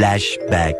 Flashback.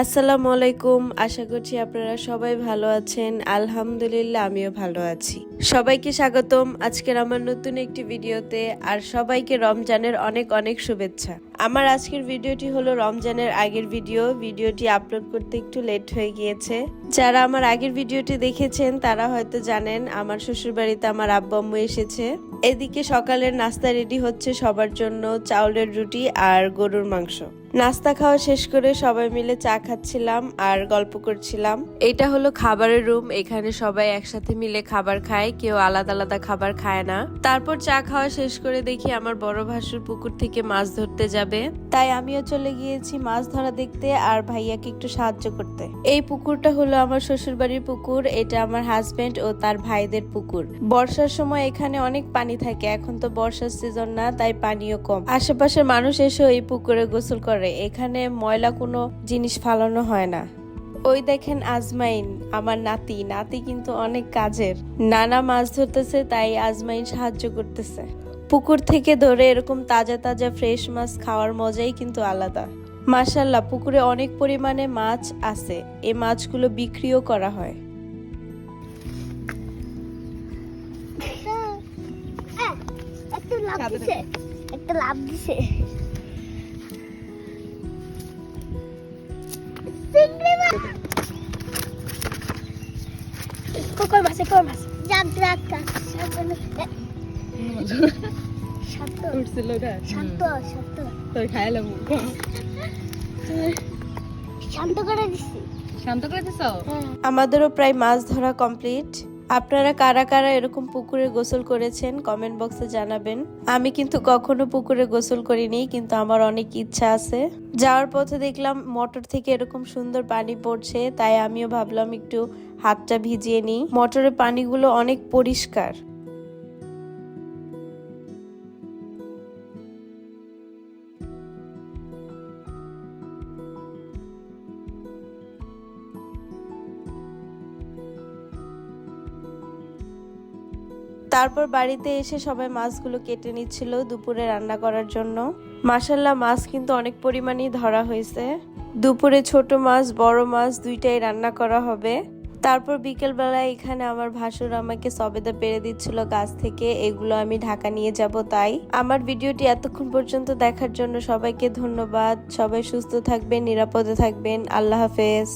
আসসালামু আলাইকুম, আশা করছি আপনারা সবাই ভালো আছেন। আলহামদুলিল্লাহ আমিও ভালো আছি। সবাইকে স্বাগতম আজকের আমার নতুন একটি ভিডিওতে, আর সবাইকে রমজানের অনেক অনেক শুভেচ্ছা। আমার আজকের ভিডিওটি হলো রমজানের আগের ভিডিওটি আপলোড করতে একটু লেট হয়ে গিয়েছে। যারা আমার আগের ভিডিওটি দেখেছেন তারা হয়তো জানেন আমার শ্বশুরবাড়িতে আমার আব্বু আম্মু এসেছে। এদিকে সকালের নাস্তা রেডি হচ্ছে সবার জন্য, চাউলের রুটি আর গরুর মাংস। নাস্তা খাওয়া শেষ করে সবাই মিলে চা খাচ্ছিলাম আর গল্প করছিলাম। এটা হলো খাবারের রুম, এখানে সবাই একসাথে মিলে খাবার খায়, কেউ আলাদা আলাদা খাবার খায় না। তারপর চা খাওয়া শেষ করে দেখি আমার বড় ভাসুর পুকুর থেকে মাছ ধরতে যাবে, তাই আমিও চলে গিয়েছি মাছ ধরা দেখতে আর ভাইয়াকে একটু সাহায্য করতে। এই পুকুরটা হলো আমার শ্বশুর বাড়ির পুকুর, এটা আমার হাজবেন্ড ও তার ভাইদের পুকুর। বর্ষার সময় এখানে অনেক পানি থাকে, এখন তো বর্ষার সিজন না, তাই পানিও কম। আশেপাশের মানুষ এসে এই পুকুরে গোসল করে, এখানে ময়লা কোনো জিনিস ফালানো হয় না। ওই দেখেন আজমাইন, আমার নাতি কিন্তু অনেক কাজের। নানা মাছ ধরতেছে, তাই আজমাইন সাহায্য করতেছে। পুকুর থেকে ধরে এরকম তাজা তাজা ফ্রেশ মাছ খাওয়ার মজাই কিন্তু আলাদা। মাশাআল্লাহ, পুকুরে অনেক পরিমাণে মাছ আছে, এই মাছগুলো বিক্রিও করা হয়। একটা লাভ দিছে কই মাছ জানতে রাখা শান্ত উঠছিল না, শান্ত শান্ত তোর খাইলাম শান্ত করে দিছো। আমাদেরও প্রায় মাছ ধরা কমপ্লিট। আপনারা কারা কারা এরকম পুকুরে গোসল করেছেন কমেন্ট বক্সে জানাবেন। আমি কিন্তু কখনো পুকুরে গোসল করিনি, কিন্তু আমার অনেক ইচ্ছা আছে। যাওয়ার পথে দেখলাম মোটর থেকে এরকম সুন্দর পানি পড়ছে, তাই আমিও ভাবলাম একটু হাতটা ভিজিয়ে নিই। মোটরের পানিগুলো অনেক পরিষ্কার। তারপর বাড়িতে এসে সবাই মাছগুলো কেটে নিচ্ছিল দুপুরে রান্না করার জন্য। মাশাআল্লাহ, মাছ কিন্তু অনেক পরিমাণেই ধরা হয়েছে। দুপুরে ছোট মাছ বড় মাছ দুইটাই রান্না করা হবে। তারপর বিকেল বেলায় এখানে আমার ভাসুর আমাকে সবেদা পেরে দিচ্ছিল গাছ থেকে, এগুলো আমি ঢাকা নিয়ে যাব। তাই আমার ভিডিওটি এতক্ষণ পর্যন্ত দেখার জন্য সবাইকে ধন্যবাদ। সবাই সুস্থ থাকবেন, নিরাপদে থাকবেন। আল্লাহ হাফেজ।